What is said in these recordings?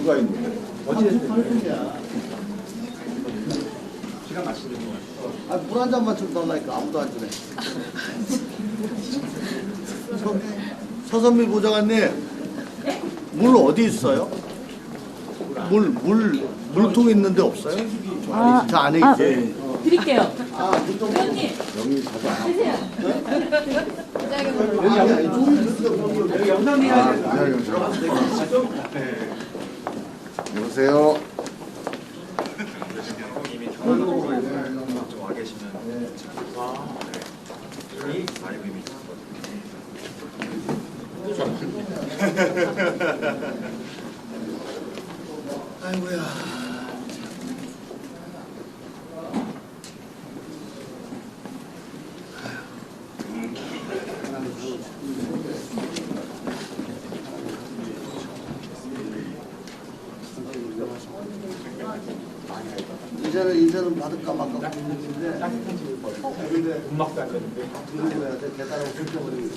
누가 있는데? 어제 시간 맞추는 거. 물 한 잔만 좀 달라니까 아무도 안 주네. 서선미 보좌관님, 물 어디 있어요? 물통 있는데 없어요? 저 안에 있지. 드릴게요. 물통. 회원님, 여기 가자. 드세요. 여기 영상 해야 돼. 여보세요. 이미 전화로 좀 와 계시면 라이브 이미 아이고야. 이제는 받을까 말까 고민인데 근데 음악도 안 되는데. 들어야 대단하고 훑어버리고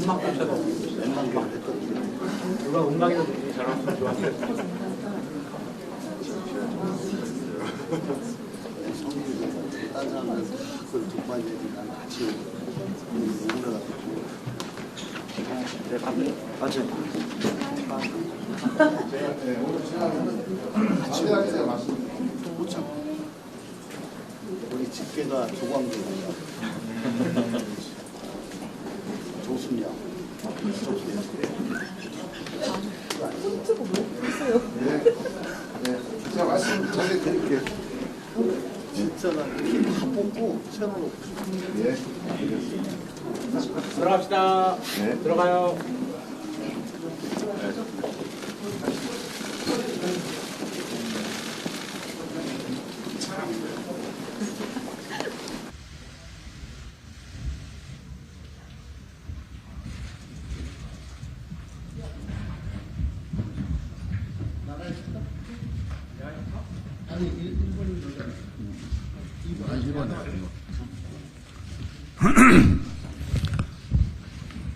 음악 자체도 웬만하게 안 됐거든요. 누가 음악이나 듣기 잘하면 좋았을 텐데. 딴 사람들 그걸 듣고 앉으니까 난 같이 우울해가지고 같이 같이 가세요. 못 참고 우리 집계가 조광조입니다. 조순이야. 제가 말씀 자세히 드릴게요. 진짜 나다 뽑고 새로 놓고 예. 들어갑시다. 네. 들어가요.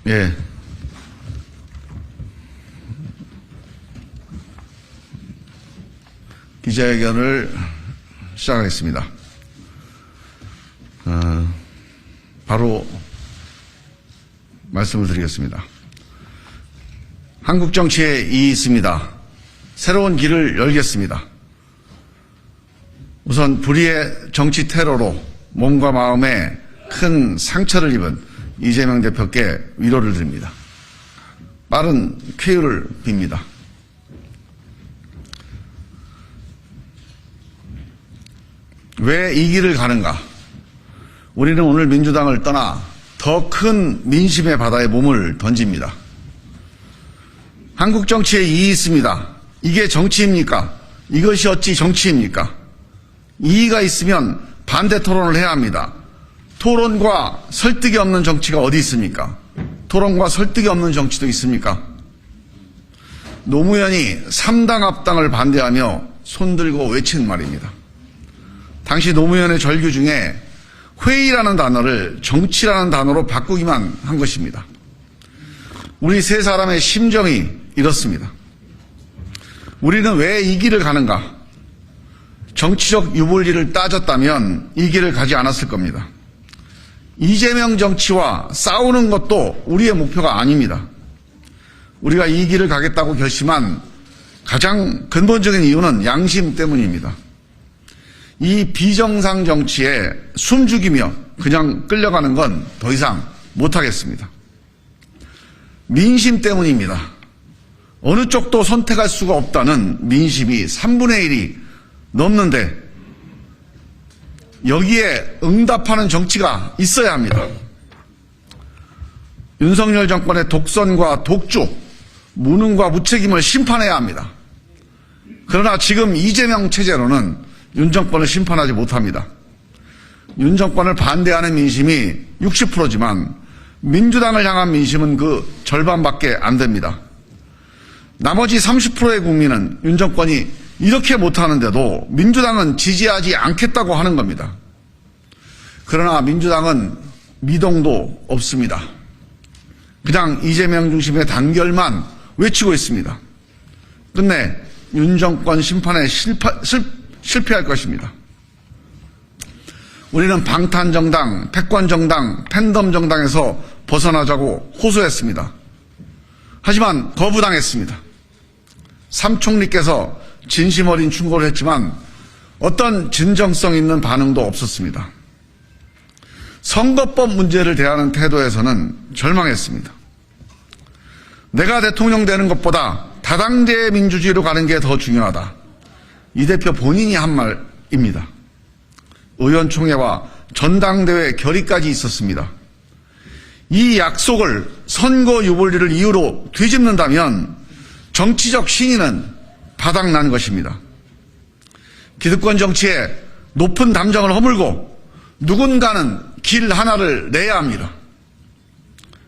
예. 기자회견을 시작하겠습니다. 바로 말씀을 드리겠습니다. 한국 정치에 이익이 있습니다. 새로운 길을 열겠습니다. 우선 불의의 정치 테러로 몸과 마음에 큰 상처를 입은 이재명 대표께 위로를 드립니다. 빠른 쾌유를 빕니다. 왜 이 길을 가는가? 우리는 오늘 민주당을 떠나 더 큰 민심의 바다에 몸을 던집니다. 한국 정치에 이익이 있습니다. 이게 정치입니까? 이것이 어찌 정치입니까? 이의가 있으면 반대 토론을 해야 합니다. 토론과 설득이 없는 정치가 어디 있습니까? 토론과 설득이 없는 정치도 있습니까? 노무현이 3당 합당을 반대하며 손들고 외친 말입니다. 당시 노무현의 절규 중에 회의라는 단어를 정치라는 단어로 바꾸기만 한 것입니다. 우리 세 사람의 심정이 이렇습니다. 우리는 왜 이 길을 가는가? 정치적 유불리를 따졌다면 이 길을 가지 않았을 겁니다. 이재명 정치와 싸우는 것도 우리의 목표가 아닙니다. 우리가 이 길을 가겠다고 결심한 가장 근본적인 이유는 양심 때문입니다. 이 비정상 정치에 숨죽이며 그냥 끌려가는 건 더 이상 못하겠습니다. 민심 때문입니다. 어느 쪽도 선택할 수가 없다는 민심이 3분의 1이 넘는데 여기에 응답하는 정치가 있어야 합니다. 윤석열 정권의 독선과 독주, 무능과 무책임을 심판해야 합니다. 그러나 지금 이재명 체제로는 윤 정권을 심판하지 못합니다. 윤 정권을 반대하는 민심이 60%지만 민주당을 향한 민심은 그 절반밖에 안 됩니다. 나머지 30%의 국민은 윤 정권이 이렇게 못하는데도 민주당은 지지하지 않겠다고 하는 겁니다. 그러나 민주당은 미동도 없습니다. 그냥 이재명 중심의 단결만 외치고 있습니다. 끝내 윤 정권 심판에 실패할 것입니다. 우리는 방탄정당, 패권정당, 팬덤정당에서 벗어나자고 호소했습니다. 하지만 거부당했습니다. 삼 총리께서 진심 어린 충고를 했지만 어떤 진정성 있는 반응도 없었습니다. 선거법 문제를 대하는 태도에서는 절망했습니다. 내가 대통령 되는 것보다 다당제 민주주의로 가는 게 더 중요하다. 이 대표 본인이 한 말입니다. 의원총회와 전당대회 결의까지 있었습니다. 이 약속을 선거 유불리를 이유로 뒤집는다면 정치적 신의는 바닥난 것입니다. 기득권 정치에 높은 담장을 허물고 누군가는 길 하나를 내야 합니다.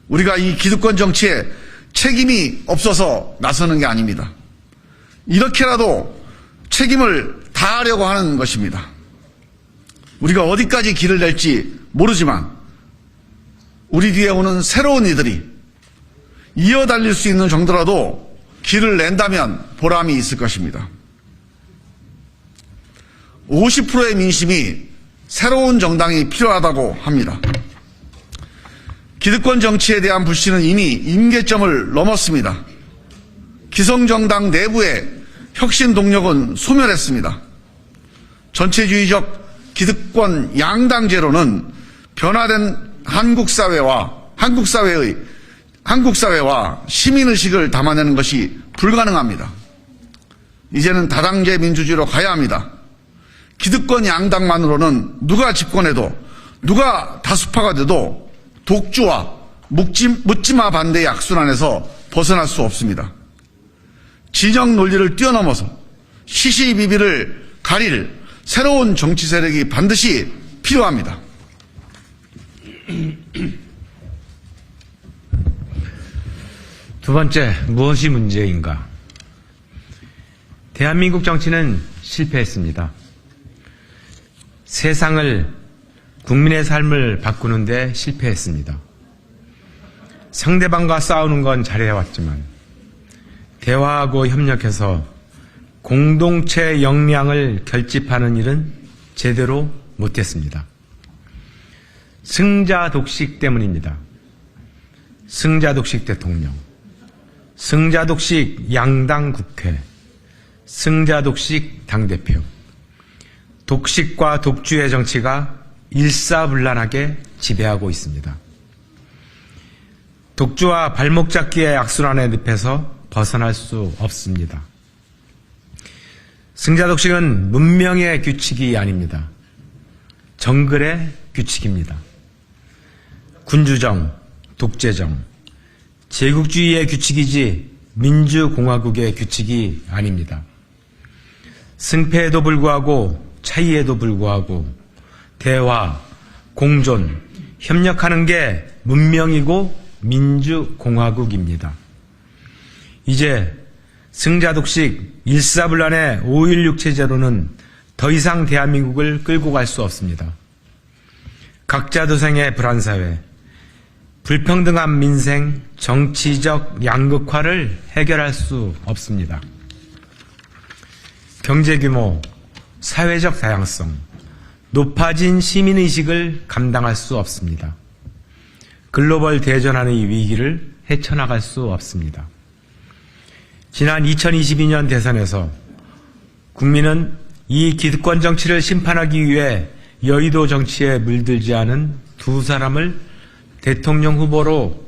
우리가 이 기득권 정치에 책임이 없어서 나서는 게 아닙니다. 이렇게라도 책임을 다하려고 하는 것입니다. 우리가 어디까지 길을 낼지 모르지만 우리 뒤에 오는 새로운 이들이 이어달릴 수 있는 정도라도 길을 낸다면 보람이 있을 것입니다. 50%의 민심이 새로운 정당이 필요하다고 합니다. 기득권 정치에 대한 불신은 이미 임계점을 넘었습니다. 기성정당 내부의 혁신 동력은 소멸했습니다. 전체주의적 기득권 양당제로는 변화된 한국 사회와 시민의식을 담아내는 것이 불가능합니다. 이제는 다당제 민주주의로 가야 합니다. 기득권 양당만으로는 누가 집권해도 누가 다수파가 돼도 독주와 묻지마 반대의 악순환에서 벗어날 수 없습니다. 진영 논리를 뛰어넘어서 시시비비를 가릴 새로운 정치 세력이 반드시 필요합니다. 두 번째, 무엇이 문제인가? 대한민국 정치는 실패했습니다. 세상을, 국민의 삶을 바꾸는 데 실패했습니다. 상대방과 싸우는 건 잘해왔지만 대화하고 협력해서 공동체 역량을 결집하는 일은 제대로 못했습니다. 승자독식 때문입니다. 승자독식 대통령, 승자독식 양당 국회, 승자독식 당대표, 독식과 독주의 정치가 일사불란하게 지배하고 있습니다. 독주와 발목 잡기의 악순환의 늪에서 벗어날 수 없습니다. 승자독식은 문명의 규칙이 아닙니다. 정글의 규칙입니다. 군주정, 독재정, 제국주의의 규칙이지 민주공화국의 규칙이 아닙니다. 승패에도 불구하고 차이에도 불구하고 대화, 공존, 협력하는 게 문명이고 민주공화국입니다. 이제 승자독식 일사불란의 5.16 체제로는 더 이상 대한민국을 끌고 갈 수 없습니다. 각자도생의 불안사회, 불평등한 민생, 정치적 양극화를 해결할 수 없습니다. 경제규모, 사회적 다양성, 높아진 시민의식을 감당할 수 없습니다. 글로벌 대전환의 위기를 헤쳐나갈 수 없습니다. 지난 2022년 대선에서 국민은 이 기득권 정치를 심판하기 위해 여의도 정치에 물들지 않은 두 사람을 대통령 후보로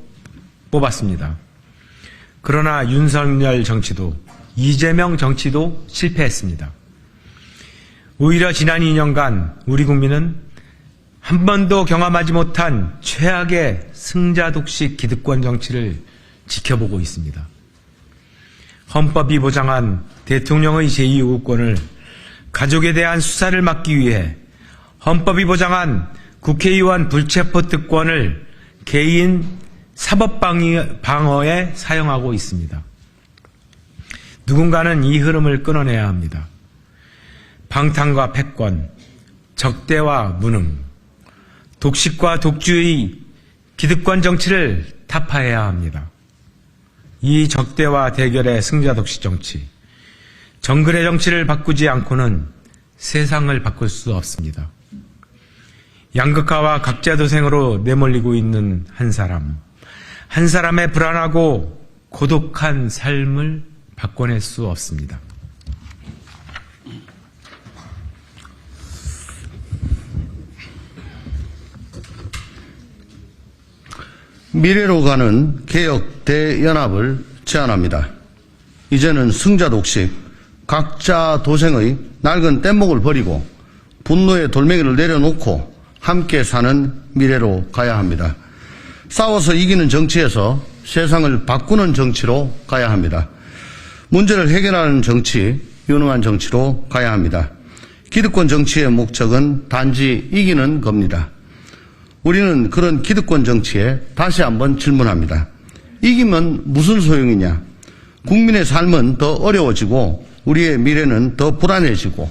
뽑았습니다. 그러나 윤석열 정치도 이재명 정치도 실패했습니다. 오히려 지난 2년간 우리 국민은 한 번도 경험하지 못한 최악의 승자독식 기득권 정치를 지켜보고 있습니다. 헌법이 보장한 대통령의 제2호권을 가족에 대한 수사를 막기 위해 헌법이 보장한 국회의원 불체포 특권을 개인 사법 방어에 사용하고 있습니다. 누군가는 이 흐름을 끊어내야 합니다. 방탄과 패권, 적대와 무능, 독식과 독주의 기득권 정치를 타파해야 합니다. 이 적대와 대결의 승자독식 정치, 정글의 정치를 바꾸지 않고는 세상을 바꿀 수 없습니다. 양극화와 각자도생으로 내몰리고 있는 한 사람의 불안하고 고독한 삶을 바꿔낼 수 없습니다. 미래로 가는 개혁 대연합을 제안합니다. 이제는 승자독식, 각자 도생의 낡은 뗏목을 버리고 분노의 돌멩이를 내려놓고 함께 사는 미래로 가야 합니다. 싸워서 이기는 정치에서 세상을 바꾸는 정치로 가야 합니다. 문제를 해결하는 정치, 유능한 정치로 가야 합니다. 기득권 정치의 목적은 단지 이기는 겁니다. 우리는 그런 기득권 정치에 다시 한번 질문합니다. 이기면 무슨 소용이냐? 국민의 삶은 더 어려워지고 우리의 미래는 더 불안해지고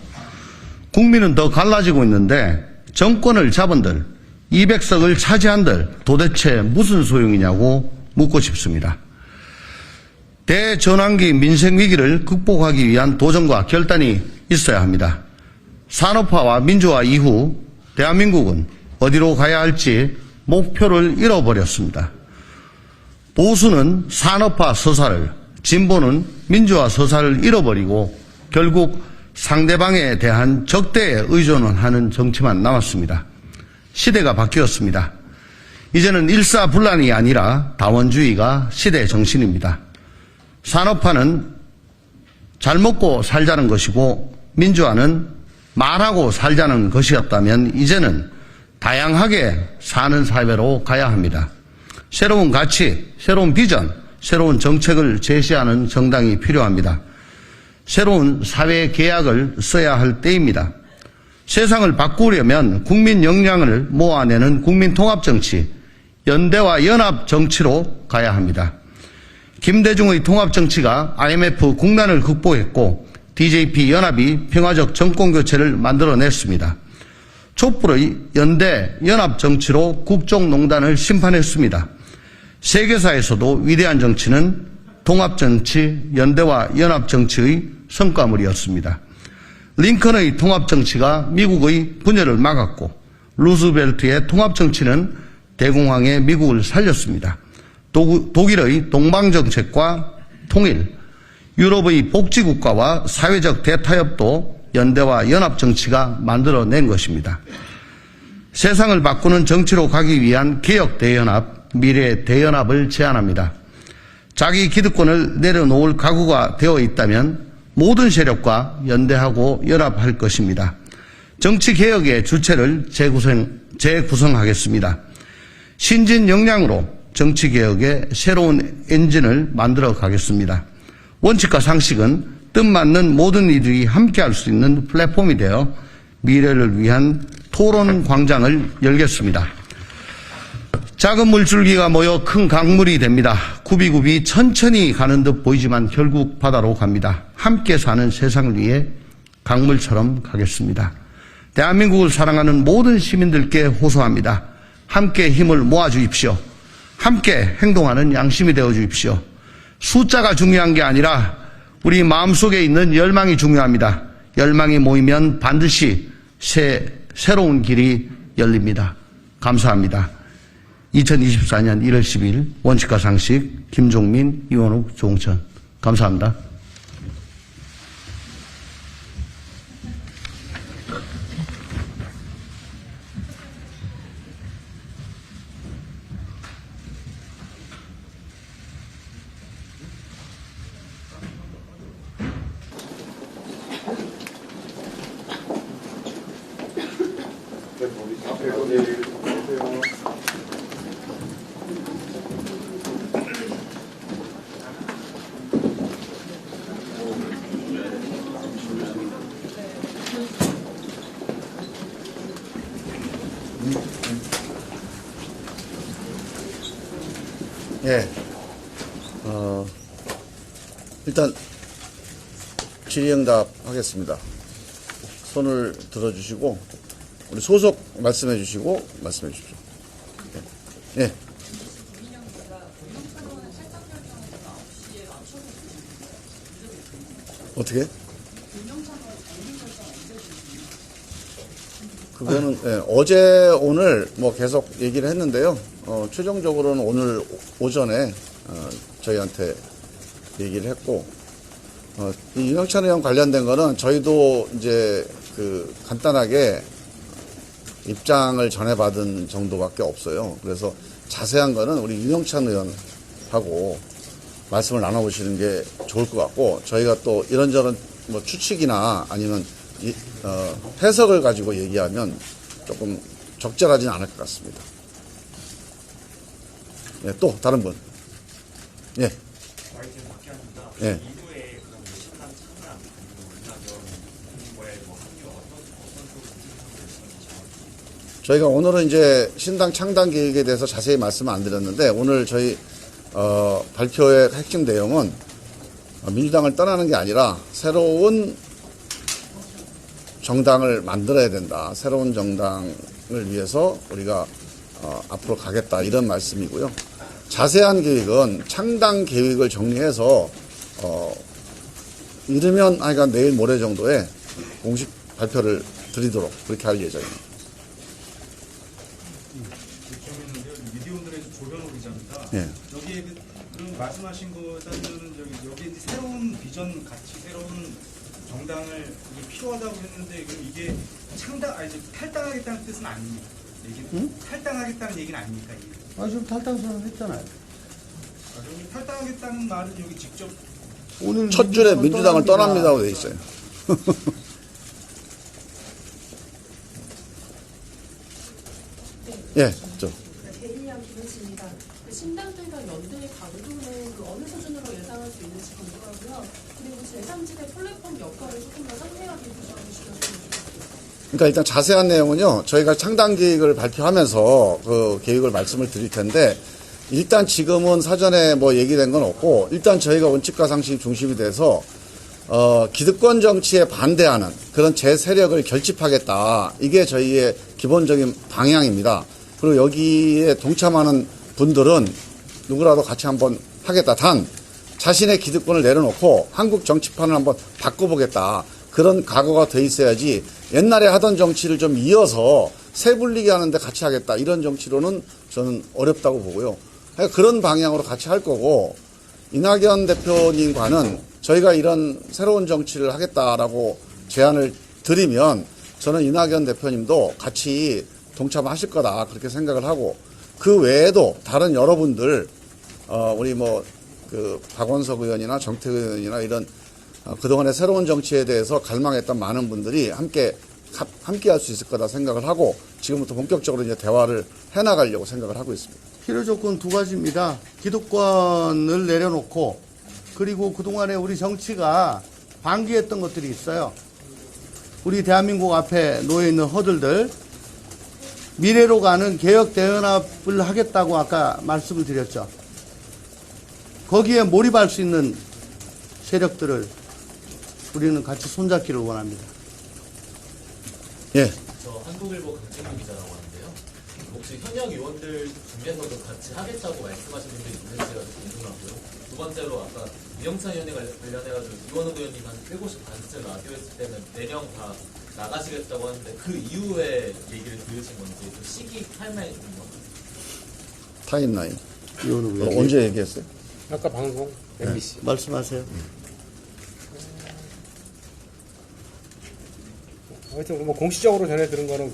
국민은 더 갈라지고 있는데 정권을 잡은들 200석을 차지한들 도대체 무슨 소용이냐고 묻고 싶습니다. 대전환기 민생위기를 극복하기 위한 도전과 결단이 있어야 합니다. 산업화와 민주화 이후 대한민국은 어디로 가야 할지 목표를 잃어버렸습니다. 보수는 산업화 서사를, 진보는 민주화 서사를 잃어버리고 결국 상대방에 대한 적대에 의존하는 정치만 남았습니다. 시대가 바뀌었습니다. 이제는 일사불란이 아니라 다원주의가 시대 정신입니다. 산업화는 잘 먹고 살자는 것이고 민주화는 말하고 살자는 것이었다면 이제는 다양하게 사는 사회로 가야 합니다. 새로운 가치, 새로운 비전, 새로운 정책을 제시하는 정당이 필요합니다. 새로운 사회 계약을 써야 할 때입니다. 세상을 바꾸려면 국민 역량을 모아내는 국민 통합 정치, 연대와 연합 정치로 가야 합니다. 김대중의 통합 정치가 IMF 국난을 극복했고 DJP 연합이 평화적 정권 교체를 만들어냈습니다. 촛불의 연대 연합 정치로 국정농단을 심판했습니다. 세계사에서도 위대한 정치는 통합 정치, 연대와 연합 정치의 성과물이었습니다. 링컨의 통합 정치가 미국의 분열을 막았고 루즈벨트의 통합 정치는 대공황의 미국을 살렸습니다. 독일의 동방정책과 통일, 유럽의 복지국가와 사회적 대타협도 연대와 연합정치가 만들어낸 것입니다. 세상을 바꾸는 정치로 가기 위한 개혁 대연합, 미래 대연합을 제안합니다. 자기 기득권을 내려놓을 각오가 되어 있다면 모든 세력과 연대하고 연합할 것입니다. 정치개혁의 주체를 재구성하겠습니다. 신진 역량으로 정치개혁의 새로운 엔진을 만들어 가겠습니다. 원칙과 상식은 뜻맞는 모든 이들이 함께할 수 있는 플랫폼이 되어 미래를 위한 토론 광장을 열겠습니다. 작은 물줄기가 모여 큰 강물이 됩니다. 굽이굽이 천천히 가는 듯 보이지만 결국 바다로 갑니다. 함께 사는 세상을 위해 강물처럼 가겠습니다. 대한민국을 사랑하는 모든 시민들께 호소합니다. 함께 힘을 모아주십시오. 함께 행동하는 양심이 되어주십시오. 숫자가 중요한 게 아니라 우리 마음속에 있는 열망이 중요합니다. 열망이 모이면 반드시 새로운 길이 열립니다. 감사합니다. 2024년 1월 10일 원칙과 상식 김종민, 이원욱, 조홍천. 감사합니다. 예. 일단 질의응답 하겠습니다. 손을 들어주시고 우리 소속 말씀해 주시고 말씀해 주십시오. 예. 어떻게? 그거는 어제 오늘 뭐 계속 얘기를 했는데요. 최종적으로는 오늘 오전에 저희한테 얘기를 했고 이 윤영찬 의원 관련된 거는 저희도 이제 그 간단하게 입장을 전해받은 정도밖에 없어요. 그래서 자세한 거는 우리 윤영찬 의원하고 말씀을 나눠보시는 게 좋을 것 같고 저희가 또 이런저런 뭐 추측이나 아니면 해석을 가지고 얘기하면 조금 적절하지는 않을 것 같습니다. 예, 또 다른 분. 예. 예. 저희가 오늘은 이제 신당 창당 계획에 대해서 자세히 말씀 안 드렸는데 오늘 저희 발표의 핵심 내용은 민주당을 떠나는 게 아니라 새로운 정당을 만들어야 된다. 새로운 정당을 위해서 우리가 앞으로 가겠다. 이런 말씀이고요. 자세한 계획은 창당 계획을 정리해서 이르면 하여간 내일 모레 정도에 공식 발표를 드리도록 그렇게 할 예정입니다. 미디어오늘의 조현호 기자입니다. 예. 여기에 그럼 말씀하신 거에 따르면 여기에 비전 가치 새로운 정당을 이게 필요하다고 했는데 그럼 이게 탈당하겠다는 뜻은 아닙니까? 탈당하겠다는 얘기는 아닙니까? 이게? 지금 탈당 선언했잖아요. 그럼 탈당하겠다는 말은 여기 직접 오늘 첫 줄에 민주당을 떠납니다고 돼 있어요. 예, 좀. 대리양 김은지입니다. 신당들과 연대의 강도는 어느 수준으로 예상할 수 있는지 궁금하고요. 그리고 제3지대 플랫폼 역할을 조금 더 상세하게 주시면 좋겠습니다. 그러니까 일단 자세한 내용은요, 저희가 창당 계획을 발표하면서 그 계획을 말씀을 드릴 텐데, 일단 지금은 사전에 뭐 얘기된 건 없고, 일단 저희가 원칙과 상식이 중심이 돼서, 기득권 정치에 반대하는 그런 제 세력을 결집하겠다. 이게 저희의 기본적인 방향입니다. 그리고 여기에 동참하는 분들은 누구라도 같이 한번 하겠다. 단, 자신의 기득권을 내려놓고 한국 정치판을 한번 바꿔보겠다. 그런 각오가 돼 있어야지 옛날에 하던 정치를 좀 이어서 세불리게 하는데 같이 하겠다. 이런 정치로는 저는 어렵다고 보고요. 그런 방향으로 같이 할 거고, 이낙연 대표님과는 저희가 이런 새로운 정치를 하겠다라고 제안을 드리면 저는 이낙연 대표님도 같이 동참하실 거다. 그렇게 생각을 하고, 그 외에도 다른 여러분들, 우리 박원석 의원이나 정태근 의원이나 이런 그동안의 새로운 정치에 대해서 갈망했던 많은 분들이 함께 할 수 있을 거다 생각을 하고 지금부터 본격적으로 이제 대화를 해나가려고 생각을 하고 있습니다. 필요 조건 두 가지입니다. 기득권을 내려놓고 그리고 그동안에 우리 정치가 방기했던 것들이 있어요. 우리 대한민국 앞에 놓여있는 허들들, 미래로 가는 개혁 대연합을 하겠다고 아까 말씀을 드렸죠. 거기에 몰입할 수 있는 세력들을 우리는 같이 손잡기를 원합니다. 예. 저 한국일보 강진구 기자라고 하는데요. 혹시 현역 의원들 중에서도 같이 하겠다고 말씀하신 분들이 있는지가 좀 궁금하고요. 두 번째로 아까 이영찬 의원에 관련해가지고 이원호 의원님 한 750 반스 라디오 했을 때는 4명 다 나가시겠다고 하는데 그 이후에 얘기를 들으신 건지 그 시기 타임라인이 좀 궁금합니다. 타임라인. 이거는 왜? 언제 얘기했어요? 아까 방송 MBC. 말씀하세요. 하여튼 뭐 공식적으로 전해들은 거는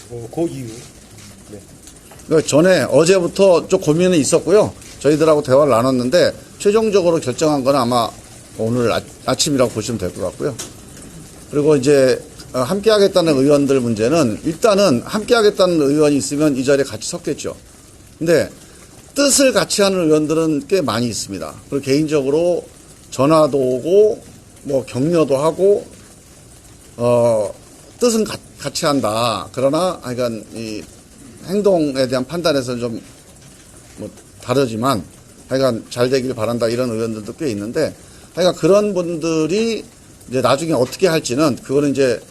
그 이후. 그 전에 어제부터 좀 고민이 있었고요. 저희들하고 대화를 나눴는데 최종적으로 결정한 건 아마 오늘 아침이라고 보시면 될 것 같고요. 그리고 이제 함께 하겠다는 의원들 문제는 일단은 함께 하겠다는 의원이 있으면 이 자리에 같이 섰겠죠. 근데 뜻을 같이 하는 의원들은 꽤 많이 있습니다. 그리고 개인적으로 전화도 오고 뭐 격려도 하고 뜻은 같이 한다. 그러나 하여간 이 행동에 대한 판단에서는 좀 뭐 다르지만 하여간 잘 되길 바란다 이런 의원들도 꽤 있는데 하여간 그런 분들이 이제 나중에 어떻게 할지는 그거는 이제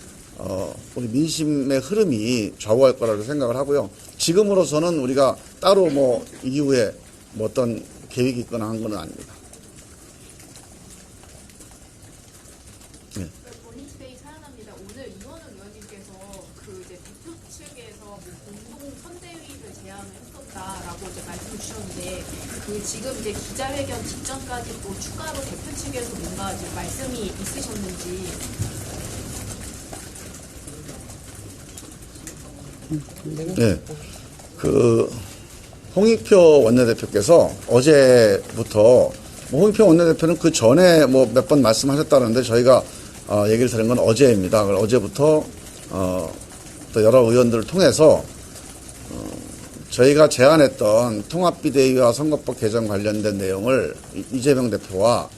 우리 민심의 흐름이 좌우할 거라고 생각을 하고요. 지금으로서는 우리가 따로 뭐 이후에 뭐 어떤 계획이 있거나 한 건 아닙니다. 측에서 뭐 공동 선대위를 제안을 했었다라고 이제 말씀을 주셨는데 그 지금 이제 기자회견 직전까지 또 추가로 대표 측에서 뭔가 이제 말씀이 있으셨는지. 네. 홍익표 원내대표께서 어제부터 홍익표 원내대표는 그 전에 뭐 몇 번 말씀하셨다는데 저희가 얘기를 들은 건 어제입니다. 어제부터 또 여러 의원들을 통해서 저희가 제안했던 통합비대위와 선거법 개정 관련된 내용을 이재명 대표와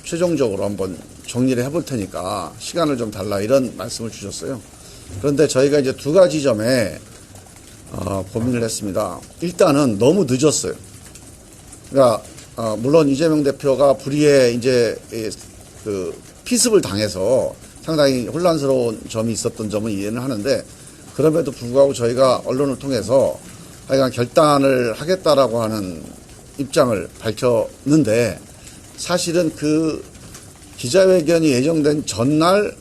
최종적으로 한번 정리를 해볼 테니까 시간을 좀 달라 이런 말씀을 주셨어요. 그런데 저희가 이제 두 가지 점에 고민을 했습니다. 일단은 너무 늦었어요. 그러니까 물론 이재명 대표가 불의에 이제 그 피습을 당해서 상당히 혼란스러운 점이 있었던 점은 이해는 하는데 그럼에도 불구하고 저희가 언론을 통해서 하여간 결단을 하겠다라고 하는 입장을 밝혔는데 사실은 그 기자회견이 예정된 전날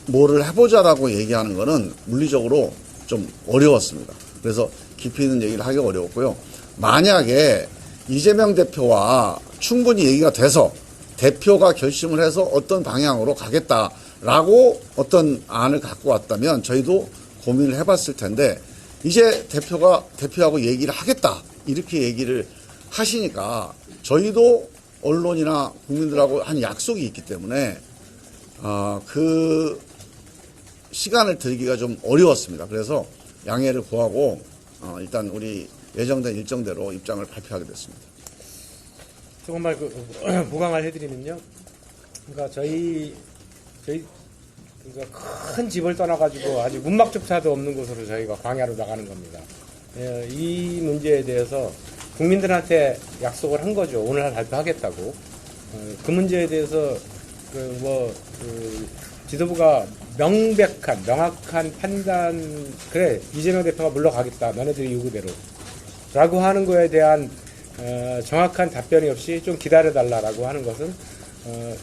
뭐를 해보자라고 얘기하는 거는 물리적으로 좀 어려웠습니다. 그래서 깊이 있는 얘기를 하기가 어려웠고요. 만약에 이재명 대표와 충분히 얘기가 돼서 대표가 결심을 해서 어떤 방향으로 가겠다라고 어떤 안을 갖고 왔다면 저희도 고민을 해봤을 텐데 이제 대표하고 얘기를 하겠다 이렇게 얘기를 하시니까 저희도 언론이나 국민들하고 한 약속이 있기 때문에 그 시간을 들기가 좀 어려웠습니다. 그래서 양해를 구하고 일단 우리 예정된 일정대로 입장을 발표하게 됐습니다. 조금만 보강을 해드리면요. 그러니까 저희 그러니까 큰 집을 떠나가지고 아주 문막조차도 없는 곳으로 저희가 광야로 나가는 겁니다. 이 문제에 대해서 국민들한테 약속을 한 거죠. 오늘 발표하겠다고. 그 문제에 대해서 지도부가 명확한 판단, 그래 이재명 대표가 물러가겠다. 너네들이 요구대로. 라고 하는 거에 대한 정확한 답변이 없이 좀 기다려달라라고 하는 것은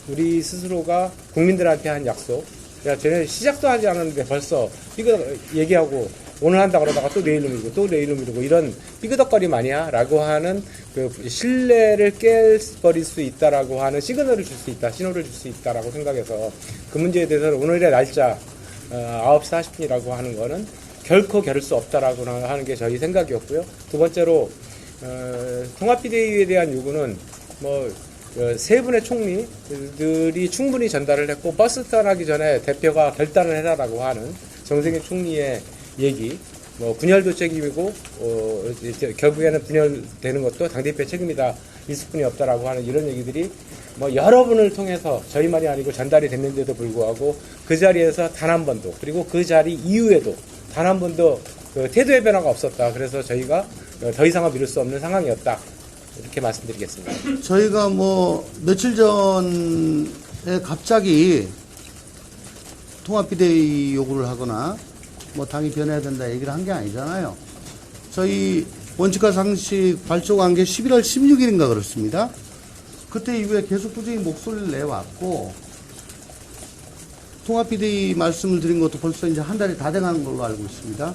우리 스스로가 국민들한테 한 약속. 야, 쟤네 시작도 하지 않았는데 벌써 이거 얘기하고 오늘 한다 그러다가 또 내일로 미루고 또 내일로 미루고 이런 삐그덕거림 아니야? 라고 하는 그 신뢰를 깨버릴 수 있다라고 하는 시그널을 줄 수 있다, 신호를 줄 수 있다라고 생각해서 그 문제에 대해서는 오늘의 날짜 9시 40분이라고 하는 거는 결코 겨룰 수 없다라고 하는 게 저희 생각이었고요. 두 번째로 통합비대위에 대한 요구는 세 분의 총리들이 충분히 전달을 했고 버스 떠나기 전에 대표가 결단을 해라라고 하는 정세균 총리의 얘기, 분열도 책임이고 결국에는 분열되는 것도 당대표의 책임이다. 있을 뿐이 없다라고 하는 이런 얘기들이 여러 분을 통해서 저희만이 아니고 전달이 됐는데도 불구하고 그 자리에서 단 한 번도 그리고 그 자리 이후에도 단 한 번도 태도의 변화가 없었다. 그래서 저희가 더 이상은 미룰 수 없는 상황이었다. 이렇게 말씀드리겠습니다. 저희가 며칠 전에 갑자기 통합비대위 요구를 하거나 당이 변해야 된다 얘기를 한 게 아니잖아요. 저희 원칙과 상식 발족한 게 11월 16일인가 그렇습니다. 그때 이후에 계속 꾸준히 목소리를 내왔고 통합비대위 말씀을 드린 것도 벌써 이제 한 달이 다 돼가는 걸로 알고 있습니다.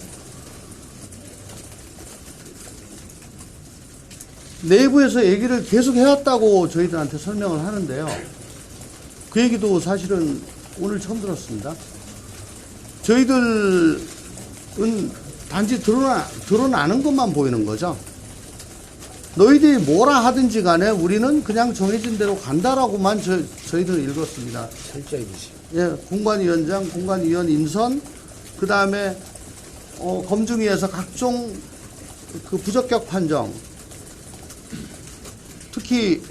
내부에서 얘기를 계속 해왔다고 저희들한테 설명을 하는데요. 그 얘기도 사실은 오늘 처음 들었습니다. 저희들은 단지 드러나는 것만 보이는 거죠. 너희들이 뭐라 하든지 간에 우리는 그냥 정해진 대로 간다라고만 저희들은 읽었습니다. 철저히 무시. 예, 공관위원장, 공관위원 인선, 그 다음에 검증위에서 각종 그 부적격 판정, 특히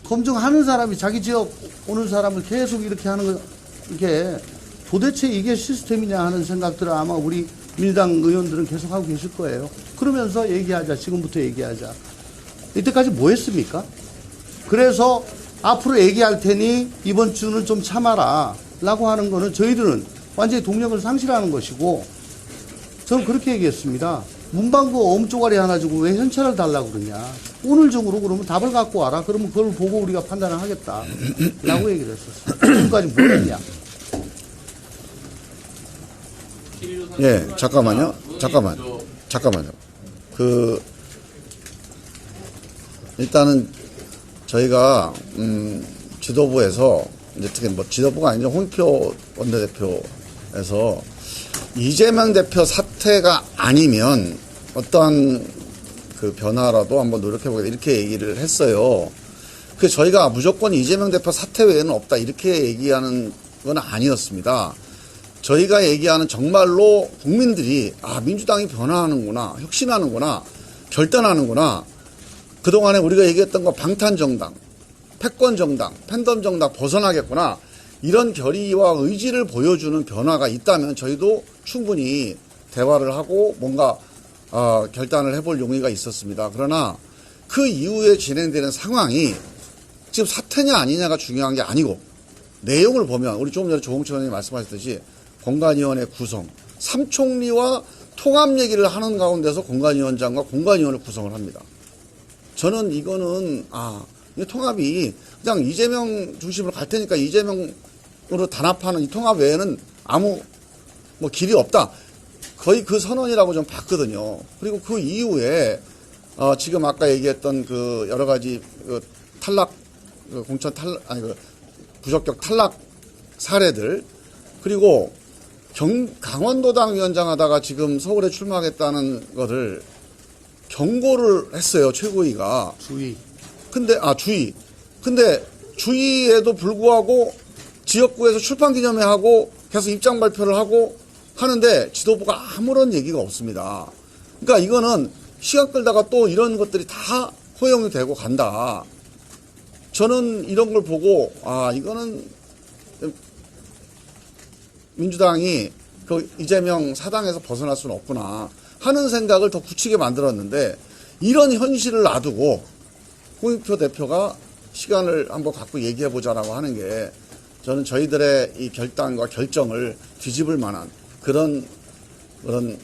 검증하는 사람이 자기 지역 오는 사람을 계속 이렇게 하는 거, 이게 도대체 이게 시스템이냐 하는 생각들을 아마 우리 민주당 의원들은 계속 하고 계실 거예요. 그러면서 얘기하자, 지금부터 얘기하자. 이때까지 뭐 했습니까? 그래서 앞으로 얘기할 테니 이번 주는 좀 참아라 라고 하는 거는 저희들은 완전히 동력을 상실하는 것이고, 저는 그렇게 얘기했습니다. 문방구 엄쪼가리 하나 주고 왜 현찰을 달라고 그러냐. 오늘 중으로 그러면 답을 갖고 와라. 그러면 그걸 보고 우리가 판단을 하겠다. 라고 얘기를 했었어요. 지금까지 뭘 했냐. 예, 잠깐만요. 잠깐만요. 일단은 저희가 지도부에서 이제 특히 뭐 지도부가 아니죠. 홍익표 원내대표에서 이재명 대표 사퇴가 아니면 어떠한 그 변화라도 한번 노력해보겠다 이렇게 얘기를 했어요. 그래서 저희가 무조건 이재명 대표 사퇴 외에는 없다 이렇게 얘기하는 건 아니었습니다. 저희가 얘기하는 정말로 국민들이 민주당이 변화하는구나, 혁신하는구나, 결단하는구나. 그동안에 우리가 얘기했던 거 방탄정당, 패권정당, 팬덤정당 벗어나겠구나. 이런 결의와 의지를 보여주는 변화가 있다면 저희도 충분히 대화를 하고 뭔가 결단을 해볼 용의가 있었습니다. 그러나 그 이후에 진행되는 상황이 지금 사퇴냐 아니냐가 중요한 게 아니고 내용을 보면 우리 조금 전에 조홍천 의원님 말씀하셨듯이 공관위원회 구성, 3총리와 통합 얘기를 하는 가운데서 공관위원장과 공관위원을 구성을 합니다. 저는 이거는 이 통합이 그냥 이재명 중심으로 갈 테니까 이재명으로 단합하는 이 통합 외에는 아무 뭐 길이 없다. 거의 그 선언이라고 좀 봤거든요. 그리고 그 이후에 지금 아까 얘기했던 그 여러 가지 그 탈락, 공천 탈락, 부적격 탈락 사례들, 그리고 강원도당 위원장 하다가 지금 서울에 출마하겠다는 것을 경고를 했어요, 최고위가. 주의. 근데 주의에도 불구하고 지역구에서 출판 기념회 하고 계속 입장 발표를 하고 하는데 지도부가 아무런 얘기가 없습니다. 그러니까 이거는 시간 끌다가 또 이런 것들이 다 허용이 되고 간다. 저는 이런 걸 보고 이거는 민주당이 그 이재명 사당에서 벗어날 수는 없구나 하는 생각을 더 굳히게 만들었는데 이런 현실을 놔두고 홍익표 대표가 시간을 한번 갖고 얘기해보자라고 하는 게 저는 저희들의 이 결단과 결정을 뒤집을 만한 그런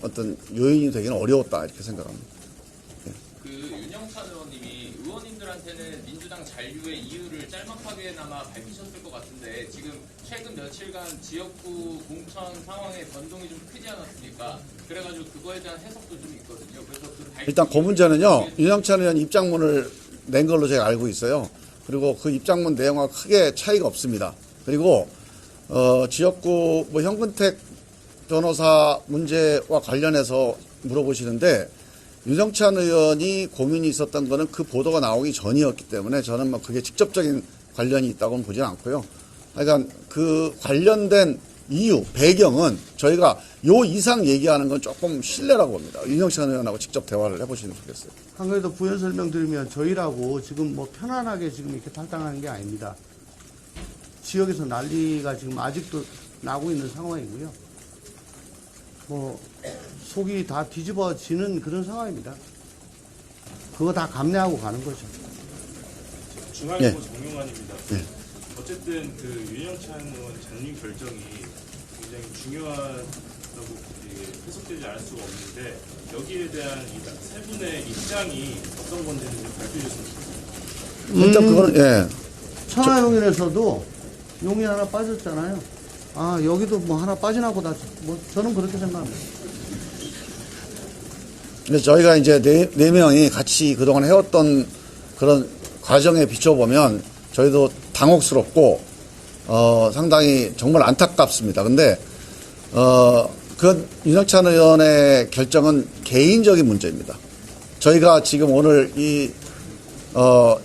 어떤 요인이 되기는 어려웠다 이렇게 생각합니다. 그 윤영찬 의원님이 의원님들한테는 민주당 잔류의 이유를 짤막하게나마 밝히셨을 것 같은데 지금 최근 며칠간 지역구 공천 상황의 변동이 좀 크지 않았습니까? 그래가지고 그거에 대한 해석도 좀 있거든요. 그래서 일단 그 문제는요. 윤영찬 의원 입장문을 낸 걸로 제가 알고 있어요. 그리고 그 입장문 내용과 크게 차이가 없습니다. 그리고 지역구 뭐 현근택 변호사 문제와 관련해서 물어보시는데 윤영찬 의원이 고민이 있었던 거는 그 보도가 나오기 전이었기 때문에 저는 뭐 그게 직접적인 관련이 있다고는 보지 않고요. 그러니까 그 관련된 이유, 배경은 저희가 요 이상 얘기하는 건 조금 실례라고 봅니다. 윤영찬 의원하고 직접 대화를 해보시면 좋겠어요. 한 가지 더 부연 설명드리면 저희라고 지금 뭐 편안하게 지금 이렇게 탈당하는 게 아닙니다. 지역에서 난리가 지금 아직도 나고 있는 상황이고요. 뭐 속이 다 뒤집어지는 그런 상황입니다. 그거 다 감내하고 가는 거죠. 중앙일보 정용환입니다. 어쨌든 그 윤영찬 의원 잔류 결정이 굉장히 중요하다고 해석되지 않을 수가 없는데 여기에 대한 이 세 분의 입장이 어떤 건지는 좀 발표해 주셨으면 좋겠습니다. 일단 그거는 천하용인에서도 용인 하나 빠졌잖아요. 여기도 뭐 하나 빠지나 보다. 뭐 저는 그렇게 생각합니다. 그래서 저희가 이제 네 명이 같이 그동안 해왔던 그런 과정에 비춰보면 저희도 당혹스럽고 상당히 정말 안타깝습니다. 근데 그 윤영찬 의원의 결정은 개인적인 문제입니다. 저희가 지금 오늘 이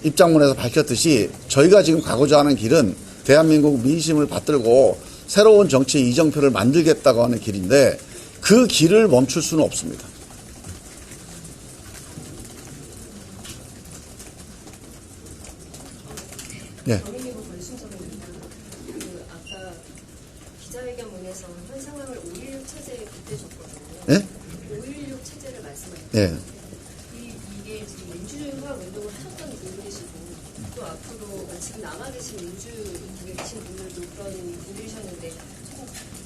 입장문에서 밝혔듯이 저희가 지금 가고자 하는 길은 대한민국 민심을 받들고 새로운 정치의 이정표를 만들겠다고 하는 길인데 그 길을 멈출 수는 없습니다. 네. 아까 기자회견문에서 현 상황을 5.16 체제에 빗대셨거든요. 네? 5.16 체제를 말씀하셨죠. 네. 이게 지금 민주화 운동을 하셨던 분들이시고 또 앞으로 지금 남아 계신 민주국에 계신 분들도 그런 분들이셨는데